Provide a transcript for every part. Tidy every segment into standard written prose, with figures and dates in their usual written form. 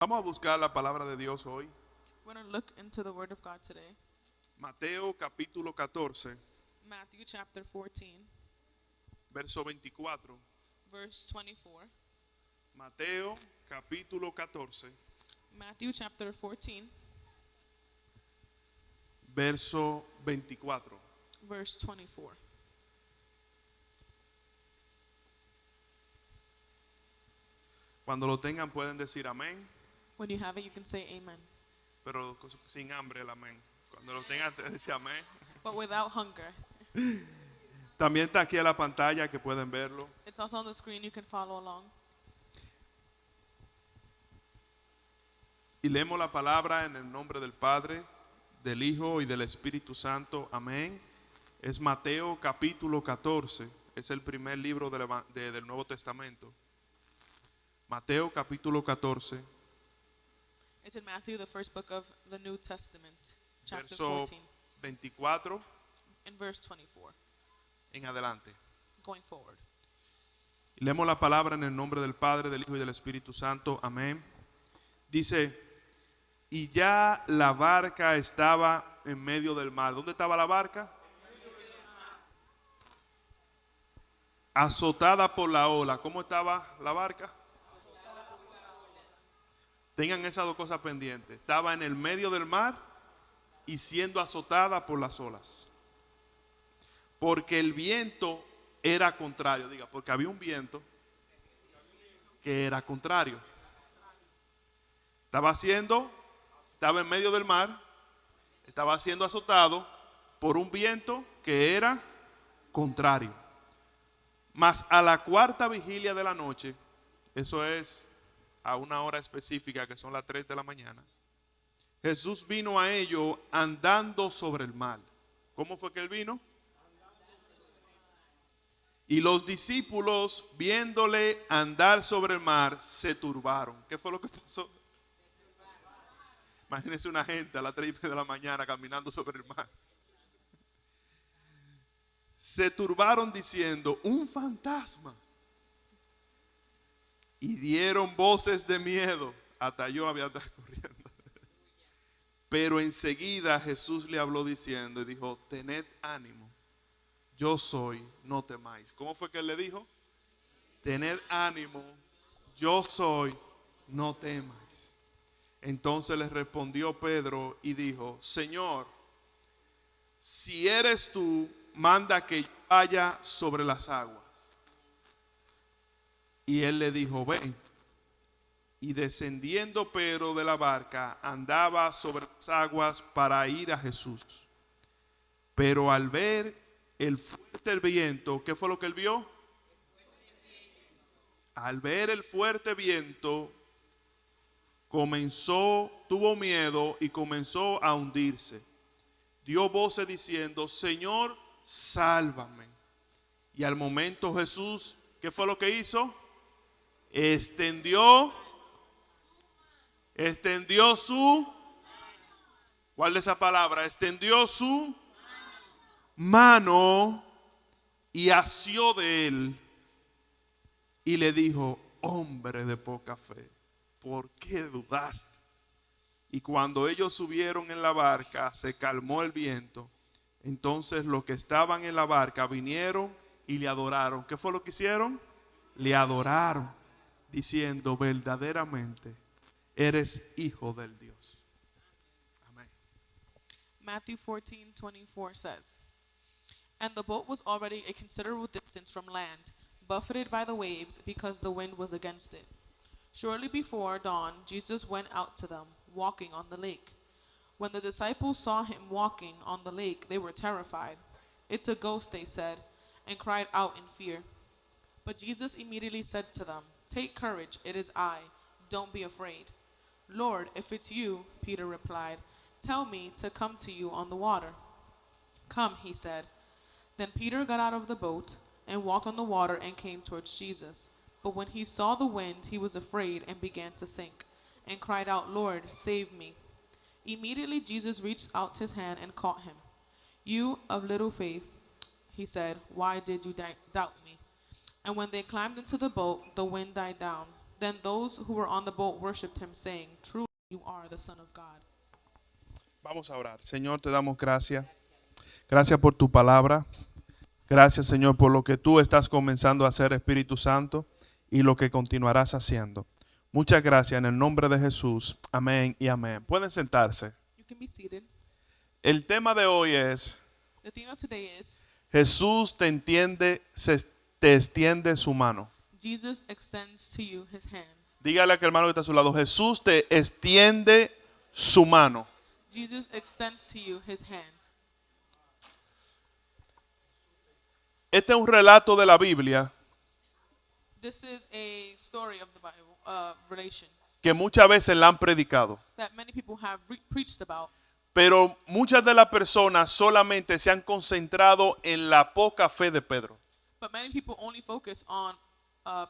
Vamos a buscar la palabra de Dios hoy. We're going to look into the Word of God today. Mateo capítulo 14, Matthew chapter 14, verso 24. verse 24. Mateo capítulo 14, Matthew chapter 14, verso 24. verse 24. Cuando lo tengan pueden decir amén, When you have it, you can say amen. pero sin hambre el amén. Cuando lo tengan dice amén. But without hunger. También está aquí en la pantalla que pueden verlo. It's also on the screen. You can follow along. Y leemos la palabra en el nombre del Padre, del Hijo y del Espíritu Santo. Amén. Es Mateo capítulo 14. Es el primer libro del Nuevo Testamento. Mateo capítulo 14, It's in Matthew, the first book of the New Testament, chapter verso 14, 24 and verse 24, en adelante. going forward. Y leemos la palabra en el nombre del Padre, del Hijo y del Espíritu Santo. Amén. Dice, y ya la barca estaba en medio del mar. ¿Dónde estaba la barca? Azotada por la ola. ¿Cómo estaba la barca? Tengan esas dos cosas pendientes. Estaba en el medio del mar y siendo azotada por las olas. Porque el viento era contrario. Diga, porque había un viento que era contrario. Estaba en medio del mar, estaba siendo azotado por un viento que era contrario. Mas a la cuarta vigilia de la noche, eso es a una hora específica que son las 3 de la mañana, Jesús vino a ellos andando sobre el mar. ¿Cómo fue que él vino? Y los discípulos, viéndole andar sobre el mar, se turbaron. ¿Qué fue lo que pasó? Imagínense una gente a las 3 de la mañana caminando sobre el mar. Se turbaron diciendo, un fantasma. Y dieron voces de miedo. Hasta yo había andado corriendo. Pero enseguida Jesús le habló diciendo y dijo, tened ánimo, yo soy, no temáis. ¿Cómo fue que él le dijo? Tened ánimo, yo soy, no temáis. Entonces le respondió Pedro y dijo, Señor, si eres tú, manda que yo vaya sobre las aguas. Y él le dijo, ven. Y descendiendo Pedro de la barca, andaba sobre las aguas para ir a Jesús. Pero al ver el fuerte viento, ¿qué fue lo que él vio? Al ver el fuerte viento, tuvo miedo y comenzó a hundirse. Dio voces diciendo, Señor, sálvame. Y al momento Jesús, ¿qué fue lo que hizo? Extendió su, ¿cuál es esa palabra? Extendió su mano y asió de él y le dijo, hombre de poca fe, ¿por qué dudaste? Y cuando ellos subieron en la barca, se calmó el viento. Entonces los que estaban en la barca vinieron y le adoraron. ¿Qué fue lo que hicieron? Le adoraron, diciendo, verdaderamente eres hijo del Dios. Amén. Matthew 14:24 says, And the boat was already a considerable distance from land, buffeted by the waves because the wind was against it. Shortly before dawn, Jesus went out to them, walking on the lake. When the disciples saw him walking on the lake, they were terrified. It's a ghost, they said, and cried out in fear. But Jesus immediately said to them, Take courage, it is I. Don't be afraid. Lord, if it's you, Peter replied, tell me to come to you on the water. Come, he said. Then Peter got out of the boat and walked on the water and came towards Jesus. But when he saw the wind, he was afraid and began to sink, and cried out, Lord, save me. Immediately Jesus reached out his hand and caught him. You of little faith, he said, why did you doubt me? And when they climbed into the boat, the wind died down. Then those who were on the boat worshipped him, saying, "Truly you are the Son of God." Vamos a orar. Señor, te damos gracias. Gracias por tu palabra. Gracias, Señor, por lo que tú estás comenzando a hacer, Espíritu Santo, y lo que continuarás haciendo. Muchas gracias en el nombre de Jesús. Amén y amén. Pueden sentarse. You can be seated. El tema de hoy es: The theme of today is Jesús te extiende su mano. Jesus extends to you his hand. Dígale a aquel hermano que está a su lado: Jesús te extiende su mano. Jesus extends to you his hand. Este es un relato de la Biblia This is a story of the Bible, relation que muchas veces la han predicado, that many people have preached about. pero muchas de las personas solamente se han concentrado en la poca fe de Pedro. But many people only focus on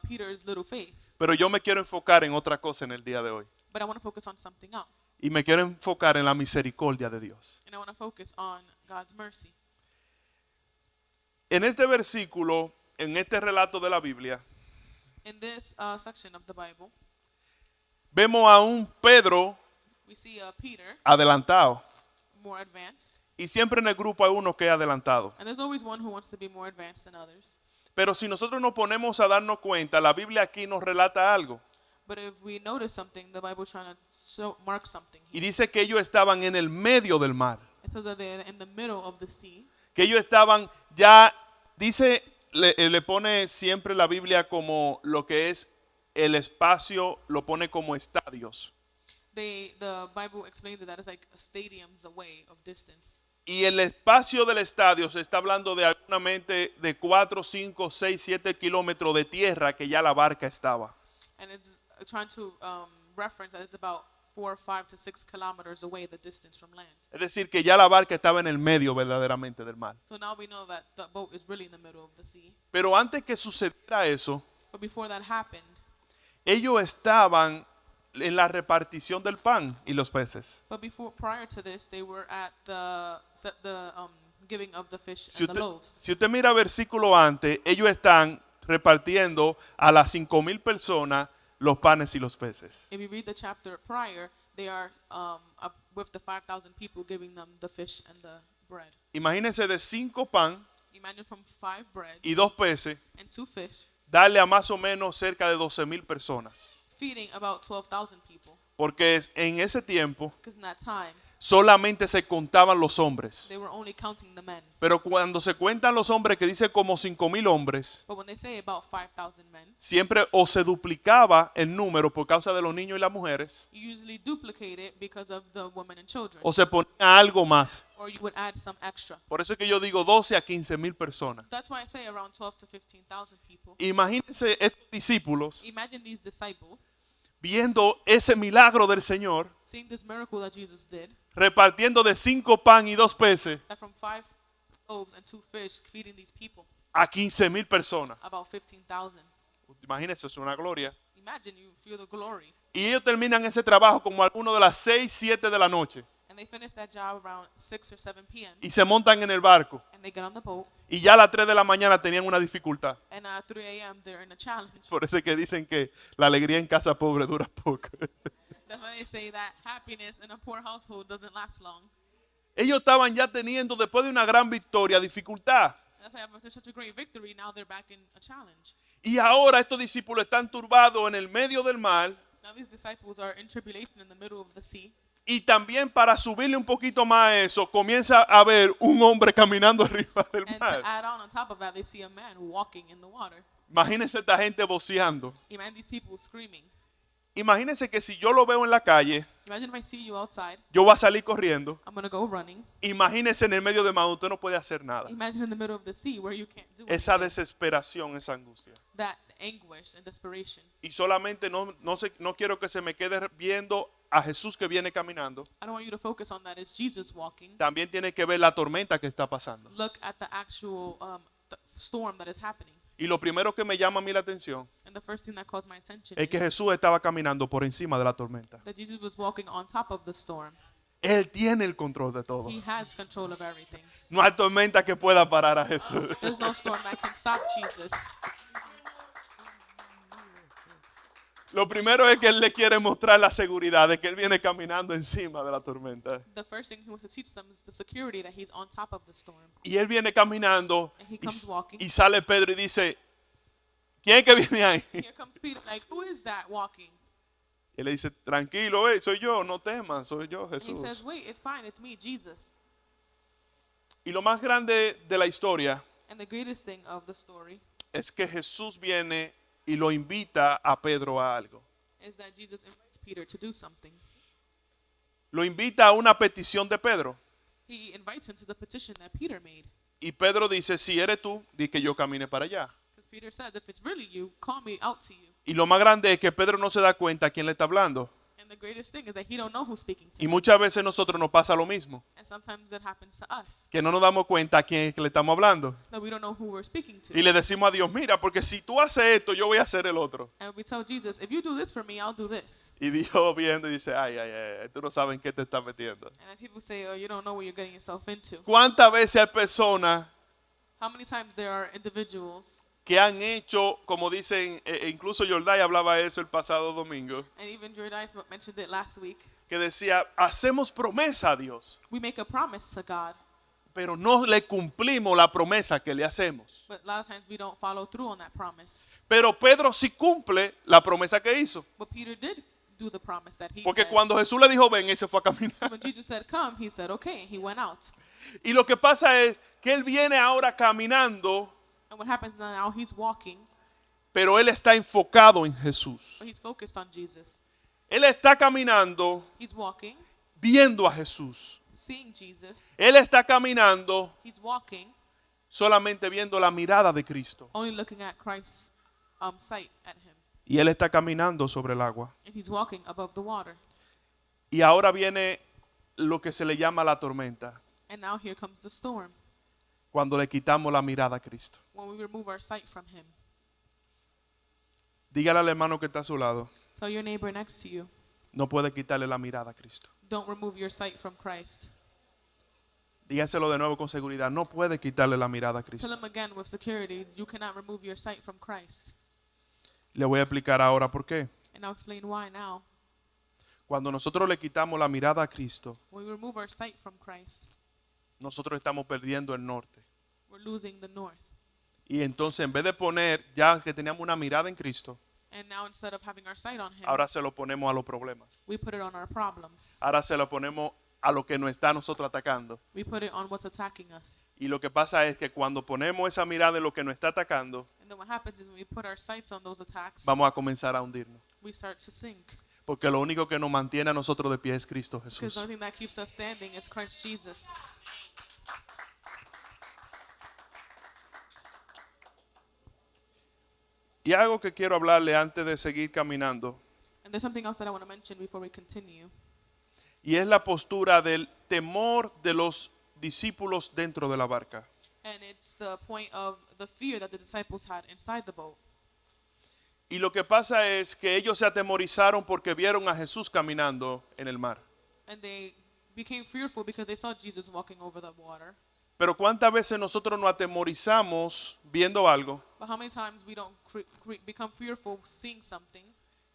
Peter's little faith. Pero yo me quiero enfocar en otra cosa en el día de hoy. But I want to focus on something else. Y me quiero enfocar en la misericordia de Dios. And I want to focus on God's mercy. En este versículo, en este relato de la Biblia, In this section of the Bible, vemos a un Pedro we see Peter adelantado. more advanced. Y siempre en el grupo hay uno que es adelantado. And there's always one who wants to be more advanced than others. Pero si nosotros nos ponemos a darnos cuenta, la Biblia aquí nos relata algo. But if we notice something, the Bible is trying to mark something Y here. dice que ellos estaban en el medio del mar. It says that they're in the middle of the sea. Que ellos estaban ya, dice, le pone siempre la Biblia como lo que es el espacio, lo pone como estadios. The Bible explains it that it's like stadiums away of distance. Y el espacio del estadio se está hablando de algunamente de 4, 5, 6, 7 kilómetros de tierra que ya la barca estaba. And it's trying to reference that it's about 4, 5 to 6 kilometers away, the distance from land. Es decir, que ya la barca estaba en el medio verdaderamente del mar. So now we know that the boat is really in the middle of the sea. Pero antes que sucediera eso, But before that happened, ellos estaban en la repartición del pan y los peces. prior to this, they were at the giving of the fish Si and the loaves. usted mira versículo antes, ellos están repartiendo a las 5,000 personas los panes y los peces. If you read the chapter prior, they are up with the 5,000 people giving them the fish and the bread. Imagínense de 5 pan Imagine from 5 bread y 2 peces, and 2 fish, darle a más o menos cerca de 12,000 personas. feeding about 12,000 people. Porque en ese tiempo Because in that time, solamente se contaban los hombres. they were only counting the men. Pero cuando se cuentan los hombres, que dice como 5,000 hombres, But when they say about 5,000 men, siempre o se duplicaba el número por causa de los niños y las mujeres, you usually duplicate it because of the women and children. o se ponía algo más. Or you would add some extra. Por eso es que yo digo 12 a 15,000 personas. That's why I say around 12 to 15,000 people. Imagínense estos discípulos Imagine these disciples viendo ese milagro del Señor, seeing this miracle that Jesus did, repartiendo de 5 pan y 2 peces that from 5 loaves and 2 fish, feeding these people, a 15,000 personas. about 15,000. Imagínense, es una gloria. Imagine you feel the glory. Y ellos terminan ese trabajo como alguno de las 6, 7 de la noche. And they finish that job around 6 or 7 p.m. Y se montan en el barco. And they get on the boat. Y ya a las 3 de la mañana tenían una dificultad. And at 3 a.m. they're in a challenge. Por eso es que dicen que la alegría en casa pobre dura poco. That's why they say that happiness in a poor household doesn't last long. Ellos estaban ya teniendo, después de una gran victoria, dificultad. That's why after such a great victory, now they're back in a challenge. Y ahora estos discípulos están turbados en el medio del mar. Now these disciples are in tribulation in the middle of the sea. Y también para subirle un poquito más a eso, comienza a ver un hombre caminando arriba del And mar. to add on top of that, they see a man walking in the water. Imagínense esta gente voceando. Imagine these people screaming. Imagínense que si yo lo veo en la calle, Imagine if I see you outside, yo voy a salir corriendo. I'm going to go running. Imagínense en el medio del mar, usted no puede hacer nada. Imagine in the middle of the sea where you can't do Esa anything. desesperación, esa angustia. That anguish and desperation. Y solamente no quiero que se me quede viendo a Jesús que viene caminando. I don't want you to focus on that as Jesus walking. También tiene que ver la tormenta que está pasando. Look at the actual storm that is happening. Y lo primero que me llama a mí la atención And the first thing that caused my attention es que is Jesús estaba caminando por encima de la tormenta. that Jesus was walking on top of the storm. Él tiene el control de todo. He has control of everything. No hay tormenta que pueda parar a Jesús. There's no storm that can stop Jesus. Lo primero es que él le quiere mostrar la seguridad de que él viene caminando encima de la tormenta. The first thing he wants to teach them is the security that he's on top of the storm. Y él viene caminando And he comes walking. y sale Pedro y dice, ¿quién es que viene ahí? Here comes Peter, like, who is that walking? Y él le dice, tranquilo, soy yo, no temas, soy yo, And he says, Jesús. wait, it's fine, it's me, Jesus. Y lo más grande de la historia And the greatest thing of the story es que Jesús viene y lo invita a Pedro a algo. is that Jesus invites Peter to do something. Lo invita a una petición de Pedro. He invites him to the petition that Peter made. Y Pedro dice, si eres tú, di que yo camine para allá. Because Peter says, if it's really you, call me out to you. Y lo más grande es que Pedro no se da cuenta a quién le está hablando. And the greatest thing is that he don't know who's speaking to Y him. muchas veces nosotros nos pasa lo mismo, And sometimes that happens to us, que no nos damos cuenta a quién es que le estamos hablando. that we don't know who we're speaking to. Y le decimos a Dios, mira, porque si tú haces esto, yo voy a hacer el otro. And we tell Jesus, if you do this for me, I'll do this. Y Dios viendo y dice, ay, tú no sabes en qué te estás metiendo. And then people say, oh, you don't know what you're getting yourself into. ¿Cuántas veces hay personas How many times there are individuals, que han hecho, como dicen, incluso Yordai hablaba eso el pasado domingo, and even Jordice mentioned it last week, que decía, hacemos promesa a Dios, we make a promise to God, pero no le cumplimos la promesa que le hacemos. but a lot of times we don't follow through on that promise. Pero Pedro sí cumple la promesa que hizo. But Peter did do the promise that he Porque said. cuando Jesús le dijo, ven, él se fue a caminar. When Jesus said, come, he said, okay, and he went out. Y lo que pasa es que él viene ahora caminando, And what happens now, he's walking, pero él está enfocado en Jesús. but he's focused on Jesus. Él está caminando He's walking, viendo a Jesús. seeing Jesus. Él está caminando He's walking, solamente viendo la mirada de Cristo. only looking at Christ's sight at him. Y él está caminando sobre el agua. And he's walking above the water. Y ahora viene lo que se le llama la tormenta, And now here comes the storm, cuando le quitamos la mirada a Cristo. when we remove our sight from him. Dígale al hermano que está a su lado, Tell your neighbor next to you, no puede quitarle la mirada a Cristo. don't remove your sight from Christ. Dígaselo de nuevo con seguridad, no puede quitarle la mirada a Tell Cristo. him again with security, you cannot remove your sight from Christ. Le voy a explicar ahora por qué. And I'll explain why now. Cuando nosotros le quitamos la mirada a Cristo, When we remove our sight from Christ, nosotros estamos perdiendo el norte. we're losing the north. Y entonces en vez de poner, ya que teníamos una mirada en Cristo, And now instead of having our sight on him, ahora se lo ponemos a los problemas. we put it on our problems. Ahora se lo ponemos a lo que nos está a nosotros atacando. We put it on what's attacking us. Y lo que pasa es que cuando ponemos esa mirada en lo que nos está atacando, And then what happens is when we put our sights on those attacks, vamos a comenzar a hundirnos. we start to sink. Porque lo único que nos mantiene a nosotros de pie es Cristo Because Jesús. the only thing that keeps us standing is Christ Jesus. Y algo que quiero hablarle antes de seguir caminando, And there's something else that I want to mention before we continue. y es la postura del temor de los discípulos dentro de la barca. And it's the point of the fear that the disciples had inside the boat. Y lo que pasa es que ellos se atemorizaron porque vieron a Jesús caminando en el mar. And they became fearful because they saw Jesus walking over the water. Pero ¿cuántas veces nosotros nos atemorizamos viendo algo? But how many times we don't become fearful seeing something?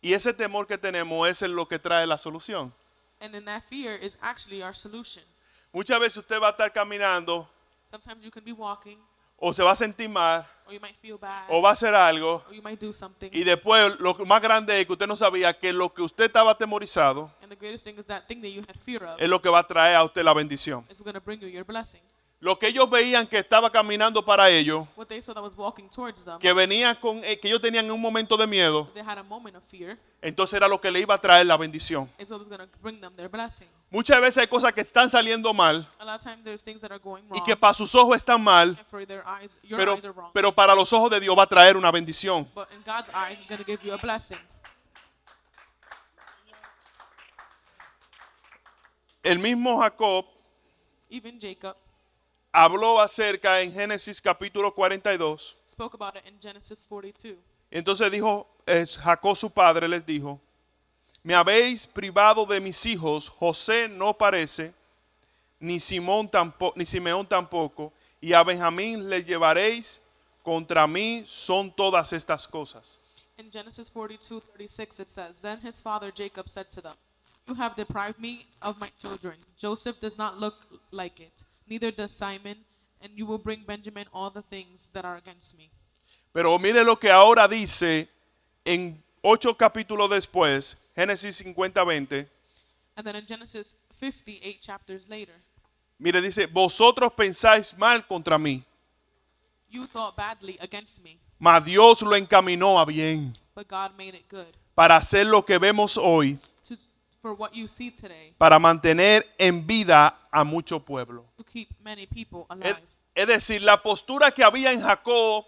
Y ese temor que tenemos es lo que trae la solución. And then that fear is actually our solution. Muchas veces usted va a estar caminando Sometimes you can be walking, o se va a sentir mal or you might feel bad, o va a hacer algo or you might do something. y después lo más grande es que usted no sabía que lo que usted estaba atemorizado And the greatest thing is that thing that you had fear of es lo que va a traer a usted la bendición. is going to bring you your blessing. Lo que ellos veían que estaba caminando para ellos, What they saw that was walking towards them, que venía con que ellos tenían un momento de miedo, they had a moment of fear, entonces era lo que le iba a traer la bendición. is what was going to bring them their blessing. Muchas veces hay cosas que están saliendo mal A lot of times there's things that are going y wrong, que para sus ojos están mal, and for their eyes, your pero, eyes are wrong. pero para los ojos de Dios va a traer una bendición. But in God's eyes, it's going to give you a blessing. El mismo Jacob Even Jacob habló acerca en Génesis capítulo 42. spoke about it in Genesis 42. Entonces dijo, Jacob su padre les dijo, me habéis privado de mis hijos, José no parece, ni Simeón tampoco, y a Benjamín le llevaréis, contra mí son todas estas cosas. In Genesis 42:36 it says, Then his father Jacob said to them, You have deprived me of my children. Joseph does not look like it, neither does Simon, and you will bring Benjamin all the things that are against me. Pero mire lo que ahora dice en 8 capítulos después, Génesis 50:20. And then in Genesis 58 chapters later, Mire, dice, vosotros pensáis mal contra mí, you thought badly against me, mas Dios lo encaminó a bien but God made it good. para hacer lo que vemos hoy, For what you see today, para mantener en vida a mucho pueblo. to keep many people Es, alive. es decir, la postura que había en Jacob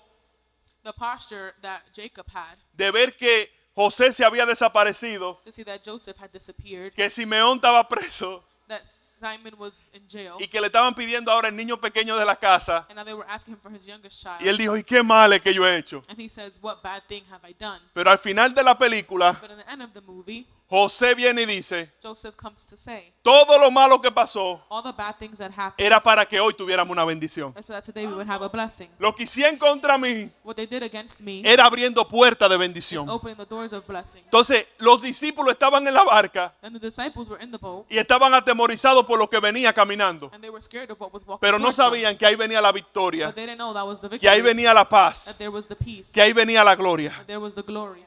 The posture that Jacob had de ver que José se había desaparecido, to see that Joseph had disappeared, que Simeón estaba preso that Simon was in jail, y que le estaban pidiendo ahora el niño pequeño de la casa. and now they were asking him for his youngest child. Y él dijo, ¿y qué mal es que yo he hecho? And he says, What bad thing have I done? Pero al final de la película, But in the end of the movie, José viene y dice, Joseph comes to say, todo lo malo que pasó all the bad things that happened, era para que hoy tuviéramos una bendición. and so that today we would have a blessing. Lo que hicieron contra mí What they did against me era abriendo puertas de is bendición. opening the doors of blessing. Entonces, los discípulos estaban en la barca And the disciples were in the boat, y estaban atemorizados por lo que venía caminando. and they were scared of what was walking Pero no towards them. sabían que ahí venía la victoria, But they didn't know that was the que ahí victory, venía la paz, that there was the peace, que ahí venía la gloria. that there was the glory.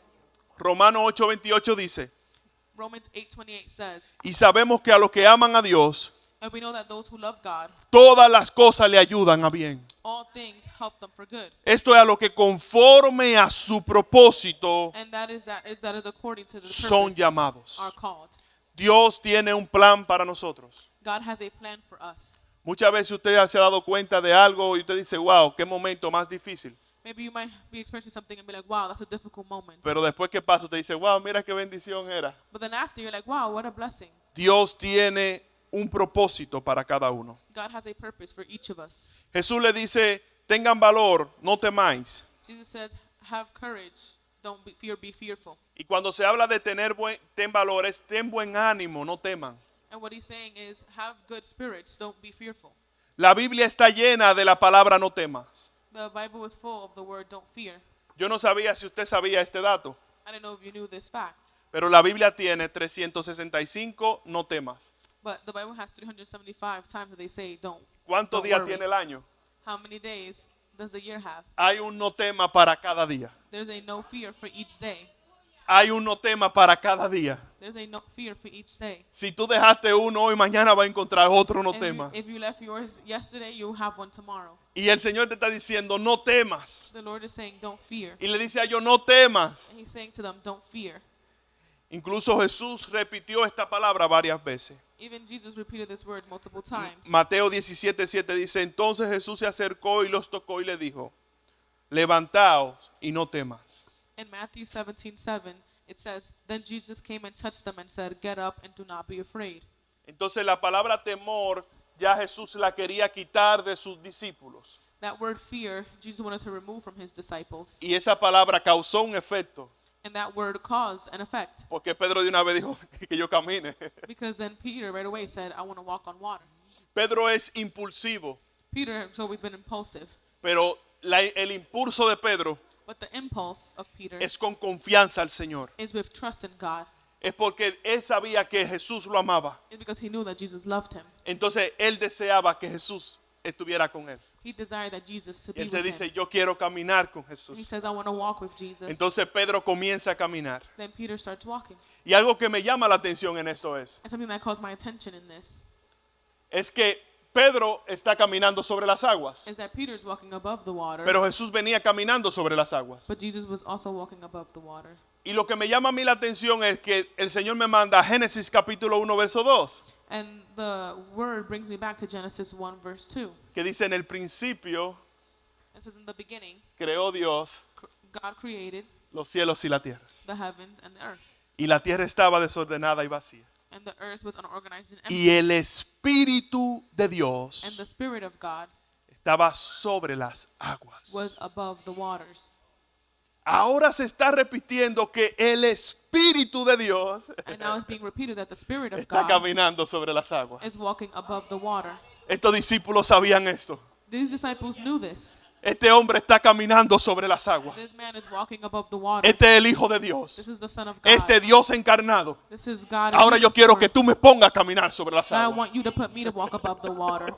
Romanos 8:28 dice, Romans 8:28 says, y sabemos que a los que aman a Dios, And we know that those who love God, todas las cosas le ayudan a bien. all things help them for good. Esto es a lo que conforme a su propósito And that is according to the son purpose llamados. are called. Dios tiene un plan para nosotros. God has a plan for us. Muchas veces usted se ha dado cuenta de algo y usted dice, wow, qué momento más difícil. Maybe you might be experiencing something and be like, wow, that's a difficult moment. Pero después que pasa, usted dice, wow, mira qué bendición era. But then after, you're like, wow, what a blessing. Dios tiene un propósito para cada uno. God has a purpose for each of us. Jesús le dice, tengan valor, no temáis. Jesus says, have courage, don't be fearful. Y cuando se habla de ten valor, es ten buen ánimo, no teman. And what he's saying is, have good spirits, don't be fearful. La Biblia está llena de la palabra no temas. The Bible is full of the word don't fear. Yo no sabía si usted sabía este dato, I don't know if you knew this fact, pero la Biblia tiene 365 no temas. but the Bible has 375 times that they say don't. ¿Cuántos Don't días worry. tiene el año? How many days does the year have? Hay un no tema para cada día. There's a no fear for each day. Hay un no tema para cada día. There's a no fear for each day. Si tú dejaste uno hoy, mañana va a encontrar otro no And tema. if you left yours yesterday, you'll have one tomorrow. Y el Señor te está diciendo, no temas. The Lord is saying, don't fear. Y le dice a ellos, no temas. And he's saying to them, don't fear. Incluso Jesús repitió esta palabra varias veces. Even Jesus repeated this word multiple times. Mateo 17:7 dice, entonces Jesús se acercó y los tocó y le dijo, levantaos y no temas. In Matthew 17:7, it says, Then Jesus came and touched them and said, Get up and do not be afraid. Entonces la palabra temor ya Jesús la quería quitar de sus discípulos. That word fear, Jesus wanted to remove from his disciples. Y esa palabra causó un efecto. And that word caused an effect. Porque Pedro de una vez dijo que yo camine. Because then Peter right away said, I want to walk on water. Pedro es impulsivo, Peter has always been impulsive. pero el impulso de Pedro But the impulse of Peter es con confianza al Señor. is with trust in God. Es porque él sabía que Jesús lo amaba. It's because he knew that Jesus loved him. Entonces él deseaba que Jesús estuviera con él. He desired that Jesus to Y be él se with dice, him. yo quiero caminar con And he Jesús. says, I want to walk with Jesus. Entonces Pedro comienza a caminar. Then Peter starts walking. Y algo que me llama la atención en esto And something that calls my attention in this es que Pedro está caminando sobre las aguas, is that Peter's walking above the water, pero Jesús venía caminando sobre las aguas. but Jesus was also walking above the water. Y lo que me llama a mí la atención es que el Señor me manda a Génesis capítulo 1 verso 2, And the word brings me back to Genesis 1 verse 2. que dice en el principio It says, In the beginning, creó Dios God created los cielos y la tierra. the heavens and the earth. Y la tierra estaba desordenada y vacía. And the earth was unorganized and empty. Y el Espíritu de And Dios the Spirit of God estaba sobre las aguas. was above the waters. Ahora se está repitiendo que el Espíritu de Dios And now it's being repeated that the Spirit of está God caminando sobre las aguas. is walking above the water. Estos discípulos sabían esto. These disciples knew this. Este hombre está caminando sobre las aguas. This man is walking above the water. Este es el Hijo de This Dios. is the Son of God. Este Dios encarnado. This is God. in Ahora yo human quiero form. que tú me pongas a caminar sobre las Now I aguas. want you to put me to walk above the water.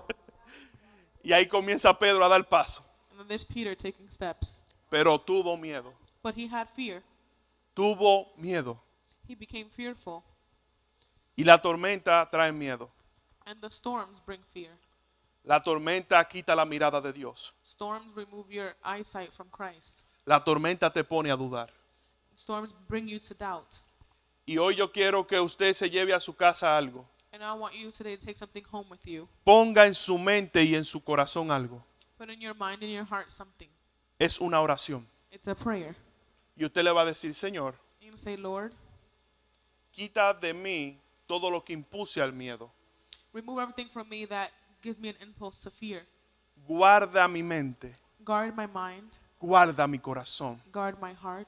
Y ahí comienza Pedro a dar paso. And then there's Peter taking steps. Pero tuvo miedo. But he had fear. Tuvo miedo. He became fearful. Y la tormenta trae miedo. And the storms bring fear. La tormenta quita la mirada de Dios. Storms remove your eyesight from Christ. La tormenta te pone a dudar. Storms bring you to doubt. Y hoy yo quiero que usted se lleve a su casa algo. And I want you today to take something home with you. Ponga en su mente y en su corazón algo. Put in your mind and your heart something. Es una oración. It's a prayer. Y usted le va a decir, Señor, You're going to say, Lord, quita de mí todo lo que impulse al miedo. remove everything from me that gives me an impulse to fear. Guarda mi mente. Guard my mind. Guarda mi corazón. Guard my heart.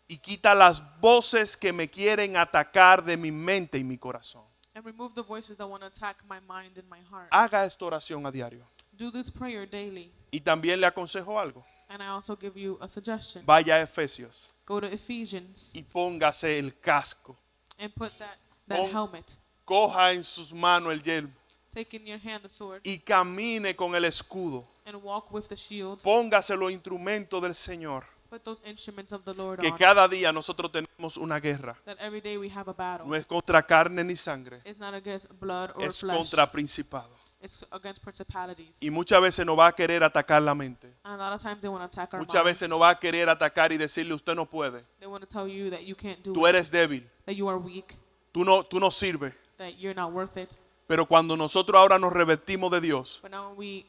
Y quita las voces que me quieren atacar de mi mente y mi corazón. And remove the voices that want to attack my mind and my heart. Haga esta oración a diario. Do this prayer daily. Y también le aconsejo algo. And I also give you a suggestion. Vaya a Efesios Go to Ephesians y póngase el casco. and put that Pon- helmet. Coja en sus manos el yelmo Take in your hand the sword y camine con el escudo. and walk with the shield. Póngase los instrumentos del Señor. Put those instruments of the Lord Que on. cada día nosotros tenemos una guerra. That every day we have a battle. No es contra carne ni sangre. It's not against blood or Es flesh. contra principados. It's against principalities. Y muchas veces nos va a querer atacar la mente. And a lot of times they want to attack our Muchas mind. veces nos va a querer atacar y decirle, usted no puede. They want to tell you that you can't do Tú it, eres débil. that you are weak, Tú no sirves. that you're not worth it. Pero cuando nosotros ahora nos revestimos de Dios, But now when we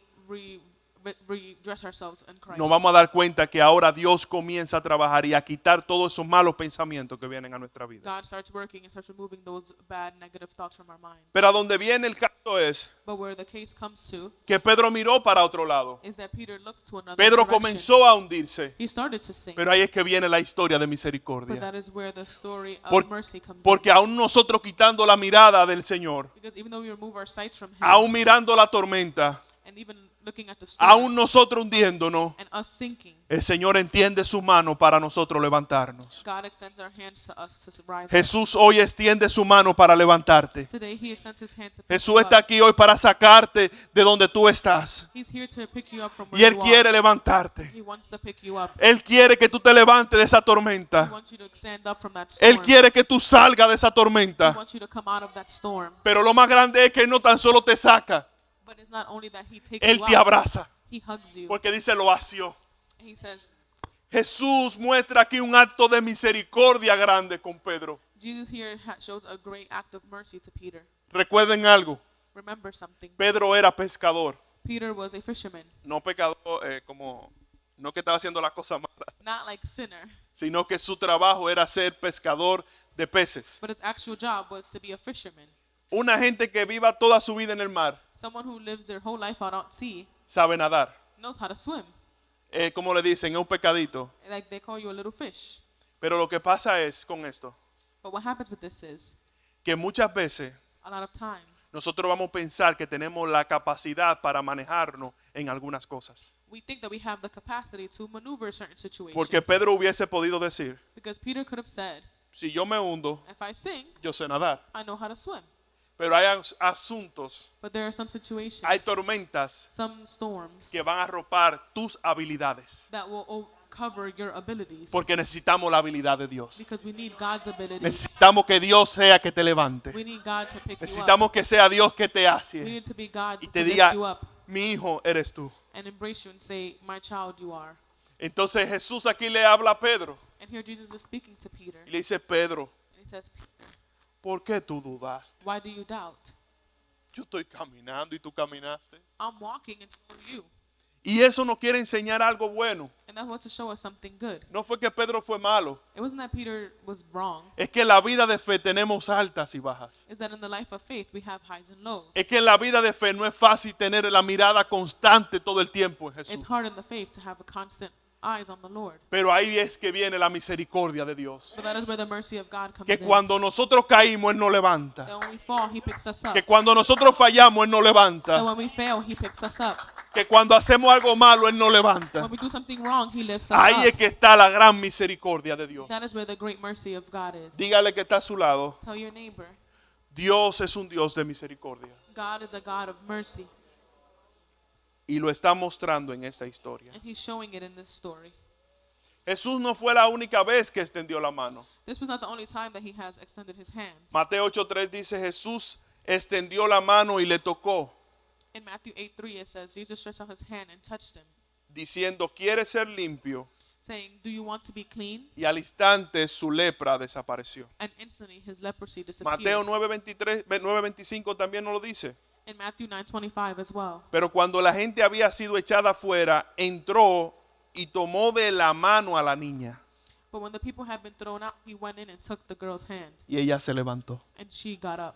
redress ourselves in Christ, nos vamos a dar cuenta que ahora Dios comienza a trabajar y a quitar todos esos malos pensamientos que vienen a nuestra vida. God starts working and starts removing those bad negative thoughts from our mind. Pero a donde viene el caso es But where the case comes to que Pedro miró para otro lado. is that Peter looked to another Pedro direction. comenzó a hundirse. He started to sink. Pero ahí es que viene la historia de But misericordia. that is where the story of Por- mercy comes Porque in. aún nosotros quitando la mirada del Señor, Because even though we remove our sights from Him, aún mirando la tormenta, and even looking at the storm, aún nosotros hundiéndonos, and us sinking, el Señor entiende su mano para nosotros levantarnos. God extends our hands to us to rise up. Jesús hoy extiende su mano para levantarte. Today He extends His hand to pick Jesús you está up. aquí hoy para sacarte de donde tú estás. He's here to pick you up from Y where Él you quiere are. levantarte. He wants to pick you up. Él quiere que tú te levantes de esa He tormenta. wants you to stand up from that storm. Él quiere que tú salgas de esa He tormenta. wants you to come out of that storm. Pero lo más grande es que Él no tan solo te saca, But it's not only that He takes Él you te out, abraza. He hugs you. Porque dice, lo hació. And He says, Jesús muestra aquí un acto de misericordia grande con Pedro. Jesus here shows a great act of mercy to Peter. Recuerden algo, Remember something. Pedro era pescador. Peter was a fisherman, No pecador no que estaba haciendo las cosas malas, not like sinner, sino que su trabajo era ser pescador de peces. but his actual job was to be a fisherman. Una gente que viva toda su vida en el mar Someone who lives their whole life out at sea sabe nadar. knows how to swim. Como le dicen, es un pecadito. Like they call you a little fish. Pero lo que pasa es con esto, But what happens with this is, que muchas veces a lot of times, nosotros vamos a pensar que tenemos la capacidad para manejarnos en algunas cosas. we think that we have the capacity to maneuver certain situations. Porque Pedro hubiese podido decir, Because Peter could have said, si yo me hundo, if I sink, yo sé nadar. I know how to swim. Pero hay asuntos, But there are some situations, hay tormentas some storms que van a arropar tus habilidades. that will cover your abilities. Porque necesitamos la habilidad de Dios. Because we need God's abilities. Necesitamos que Dios sea que te levante. We need God to pick you up. Necesitamos que sea Dios que te We hace need to be God y to te lift diga, you up mi hijo eres tú. and embrace you and say, my child you are. Entonces Jesús aquí le habla a Pedro And here Jesus is speaking to Peter. y le dice, Pedro, And He says, Peter, ¿por qué tú dudaste? why do you doubt? Yo estoy caminando y tú caminaste. I'm walking and so are you. Y eso nos quiere enseñar algo bueno. And that wants to show us something good. No fue que Pedro fue malo. It wasn't that Peter was wrong. Es que en la vida de fe tenemos altas y bajas. It's that in the life of faith we have highs and lows. Es que en la vida de fe no es fácil tener la mirada constante todo el tiempo en Jesús. It's hard in the faith to have a constant eyes on the Lord. Pero ahí es que viene la misericordia de Dios. But that is where the mercy of God comes Que in. cuando nosotros caímos, Él nos levanta. That when we fall, He picks us up. Que cuando nosotros fallamos, Él nos That levanta. when we fail, He picks us up. Que cuando hacemos algo malo, Él nos levanta. When we do something wrong, He lifts us Ahí es up. que está la gran misericordia de Dios. That is where the great mercy of God is. Dígale que está a su lado. Tell your neighbor, Dios es un Dios de misericordia. God is a God of mercy. Y lo está mostrando en esta historia. And He's showing it in this story. Jesús no fue la única vez que extendió la mano. This was not the only time that He has extended His hand. Mateo 8:3 dice, Jesús extendió la mano y le tocó, In Matthew 8:3 it says, Jesus stretched out His hand and touched him, diciendo, ¿quieres ser limpio? saying, do you want to be clean? Y al instante su lepra desapareció. And instantly his leprosy disappeared. Mateo 9:25 también nos lo dice. In Matthew 9:25 as well. Pero cuando la gente había sido echada afuera, entró y tomó de la mano a la niña. But when the people had been thrown out, He went in and took the girl's hand, Y ella se levantó. and she got up.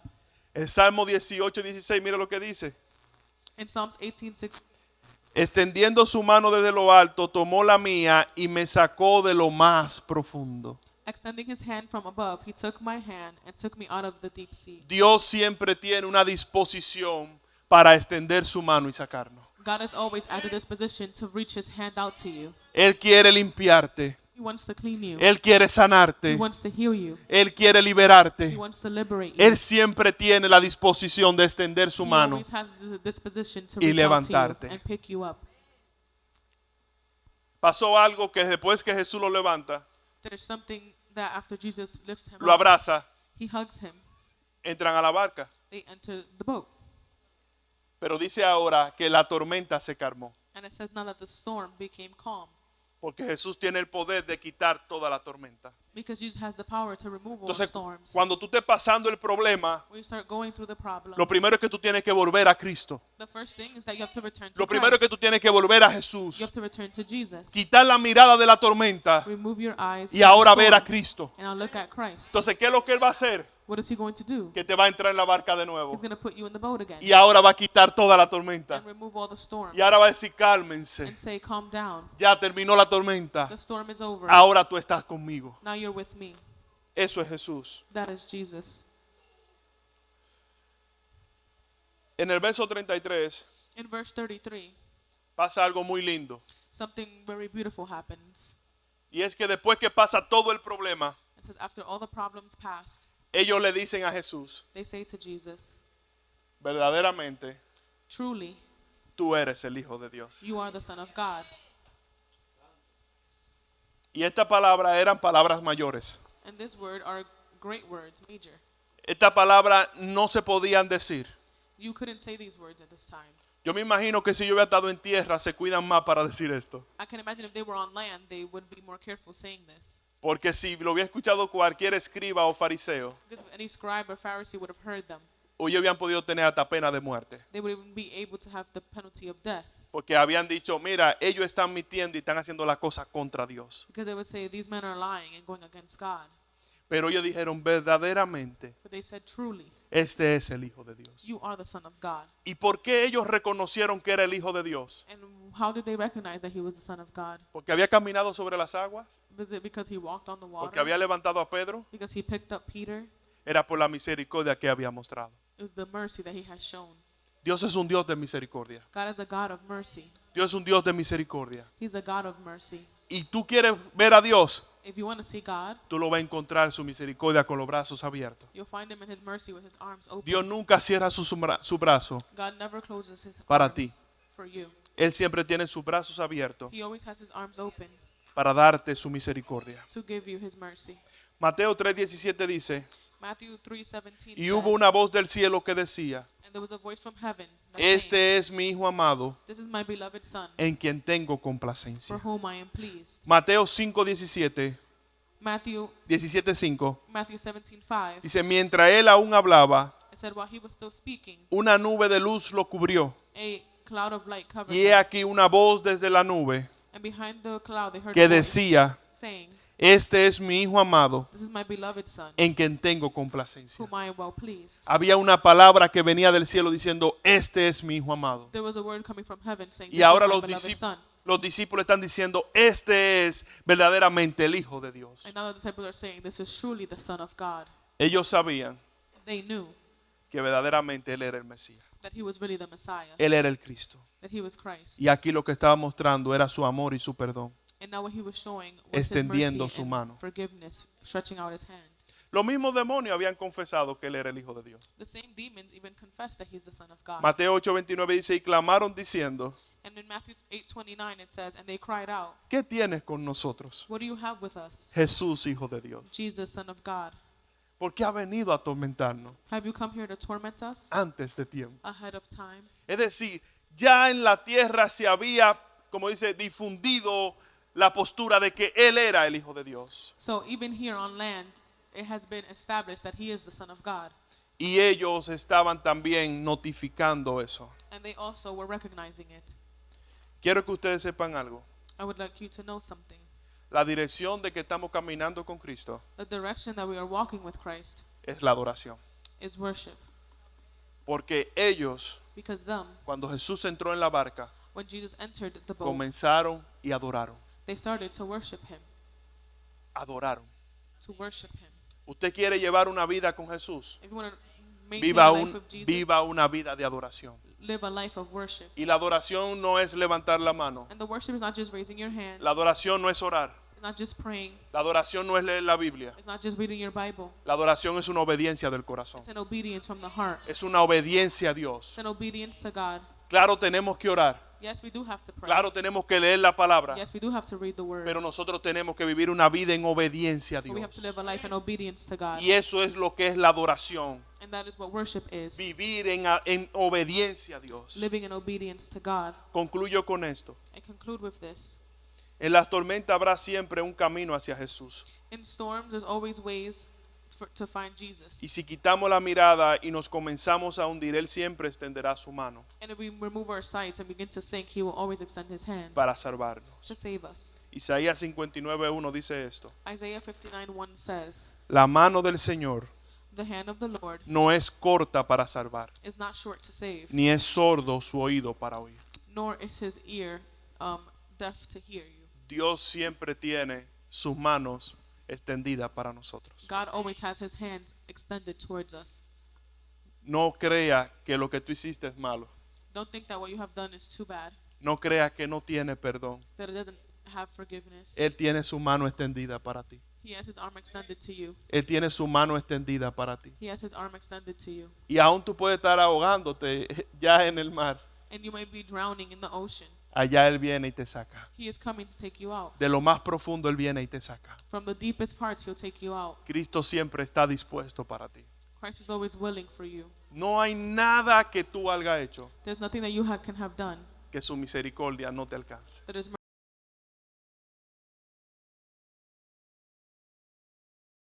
El Salmo 18:16, mira lo que dice. In Psalms 18:6, Extendiendo su mano desde lo alto, tomó la mía y me sacó de lo más profundo. extending His hand from above, He took my hand and took me out of the deep sea. Dios siempre tiene una disposición para extender su mano y sacarnos. God is always at the disposition to reach His hand out to you. Él quiere limpiarte. He wants to clean you. Él quiere He sanarte. wants to heal you. Él quiere He liberarte. wants to liberate you. Él siempre tiene la disposición de extender su He mano. always has the disposition to Y reach out to levantarte. you and pick you up. Pasó algo que después que Jesús lo levanta, There's something that after Jesus lifts him lo up, abraza, He hugs him. entran a la barca. They enter the boat. Pero dice ahora que la tormenta se calmó. And it says now that the storm became calm. Porque Jesús tiene el poder de quitar toda la tormenta. Because Jesus has the power to remove all Entonces, storms. cuando tú estés pasando el problema, When you start going through the problem, lo primero es que tú tienes que volver a Cristo. the first thing is that you have to return to Lo primero es que Christ. tú tienes que volver a You Jesús. have to return to Jesus. Quitar la mirada de la tormenta Remove your eyes y from the ahora ver a storm, Cristo. and now look at Christ. Entonces, ¿qué es lo que Él va a hacer? What is He going to do? Que te va a entrar en la barca de He's nuevo. going to put you in the boat again Y ahora va a quitar toda la tormenta. and remove all the storms Y ahora va a decir, cálmense. and say, calm down. Ya terminó la tormenta. The storm is over. Ahora tú estás conmigo. Now you're with me. Eso es Jesús. That is Jesus. En el verso 33 In verse 33, pasa algo muy lindo. something very beautiful happens. Y es que después que pasa todo el problema, It says, after all the problems passed, ellos le dicen a Jesús, they say to Jesus, verdaderamente, truly, tú eres el Hijo de Dios. you are the Son of God. Y estas palabras eran palabras mayores. And this word are great words, major. Estas palabras no se podían decir. You couldn't say these words at this time. Yo me imagino que si yo hubiera estado en tierra, se cuidan más para decir esto. I can imagine if they were on land, they would be more careful saying this. Porque si lo hubiera escuchado cualquier escriba o fariseo, Because if any scribe or Pharisee would have heard them, hoy habían podido tener hasta pena de muerte. they would even be able to have the penalty of death. Porque habían dicho, mira, ellos están mintiendo y están haciendo la cosa contra Dios. Because they would say, these men are lying and going against God. Pero ellos dijeron, verdaderamente, But they said, truly, este es el Hijo de Dios. you are the Son of God. ¿Y por qué ellos reconocieron que era el Hijo de Dios? And how did they recognize that He was the Son of God? Porque había caminado sobre las aguas, Was it because He walked on the porque water? había levantado a Pedro, Because He picked up Peter? era por la misericordia que había mostrado. It was the mercy that He has shown. Dios es un Dios de misericordia. God is a God of mercy. Dios es un Dios de misericordia. He's a God of mercy. Y tú quieres ver a Dios, If you want to see God, tú lo vas a encontrar su misericordia con los brazos abiertos. you'll find Him in His mercy with His arms open. Dios nunca cierra su brazo. God never closes His Para arms ti. for you. Él siempre tiene sus brazos abiertos He always has His arms open para darte su misericordia. to give you His mercy. Mateo 3:17 dice, Matthew 3:17 y hubo says, una voz del cielo que decía, and there was a voice from heaven that saying, este es mi Hijo amado, this is my beloved Son, en quien tengo for complacencia. whom I am pleased. Mateo 5:17, Matthew 17:5 17:5, dice, mientras él aún hablaba, it said, while He was still speaking, una nube de luz lo cubrió. a cloud of light covered Y he him. aquí una voz desde la nube And behind the cloud they heard que a voice decía, saying, este es mi Hijo amado, this is my beloved Son, en quien tengo complacencia. whom I am well pleased. Había una palabra que venía del cielo diciendo, este es mi Hijo amado. There was a word coming from heaven saying, Y this ahora is my los, beloved discípulos, Son. los discípulos están diciendo, este es verdaderamente el Hijo de Dios. And now the disciples are saying, this is truly the Son of God. Ellos sabían They knew que verdaderamente Él era el Mesías. that he was really the Messiah, Él era el Cristo. that he was Christ. Y aquí lo que estaba mostrando era su amor y su perdón. And now what he was showing was his Extendiendo mercy su and mano. forgiveness, stretching out his hand. Los mismos demonios habían confesado que Él era el Hijo de Dios. The same demons even confessed that he's the Son of God. Mateo 8:29 dice, y clamaron diciendo, And in Matthew 8:29 it says, and they cried out, ¿qué tienes con nosotros? what do you have with us? Jesús, Hijo de Dios. Jesus, Son of God. ¿Por qué ha venido a atormentarnos Have you come here to torment us antes de tiempo? ahead of time? Es decir, ya en la tierra se había, como dice, difundido la postura de que Él era el Hijo de Dios. So even here on land, it has been established that he is the Son of God. Y ellos estaban también notificando eso. And they also were recognizing it. Quiero que ustedes sepan algo. I would like you to know something. La dirección de que estamos caminando con Cristo The direction that we are walking with Christ es la adoración. is worship. Porque ellos, Because them, cuando Jesús entró en la barca, when Jesus entered the boat, comenzaron y adoraron. they started to worship him. Adoraron. To worship him. Usted quiere llevar una vida con Jesús. If you want to maintain Viva, a life of Jesus, viva una vida de adoración. live a life of worship. Y la adoración no es levantar la mano. And the worship is not just raising your hands. La adoración no es orar. It's not just praying. La adoración no es leer la Biblia. It's not just reading your Bible. La adoración es una obediencia del corazón. It's an obedience from the heart. Es una obediencia a Dios. It's an obedience to God. Claro, tenemos que orar. Yes, we do have to pray. Claro, tenemos que leer la palabra. Yes, we do have to read the word. Pero nosotros tenemos que vivir una vida en obediencia a But we have to Dios. live a life in obedience to God. Y eso es lo que es la adoración. And that is what worship is. Vivir en obediencia a Dios. Living in obedience to God. Concluyo con esto. I conclude with this. En las tormentas habrá siempre un camino hacia Jesús. In storms, there's always ways to find Jesus. Y si quitamos la mirada y nos comenzamos a hundir, Él siempre extenderá su mano And if we remove our sights and begin to sink, he will always extend his hand para salvarnos. to save us. Isaías 59:1 dice esto. Isaiah 59:1 says, La mano del Señor the hand of the Lord no es corta para salvar, is not short to save, ni es sordo su oído para oír. nor is his ear deaf to hear you. Dios siempre tiene sus manos extendidas para nosotros. God always has his hands extended towards us. No crea que lo que tú hiciste es malo. Don't think that what you have done is too bad, No crea que no tiene perdón. that it doesn't have forgiveness. Él tiene su mano extendida para ti. He has his arm extended to you. Él tiene su mano extendida para ti. He has his arm extended to you. Y aún tú puedes estar ahogándote ya en el mar. And you might be drowning in the ocean. Allá Él viene y te saca. He is coming to take you out. De lo más profundo Él viene y te saca. From the deepest parts, he'll take you out. Cristo siempre está dispuesto para ti. Christ is always willing for you. No hay nada que tú hayas hecho There's nothing that you can have done que su misericordia no te alcance. that His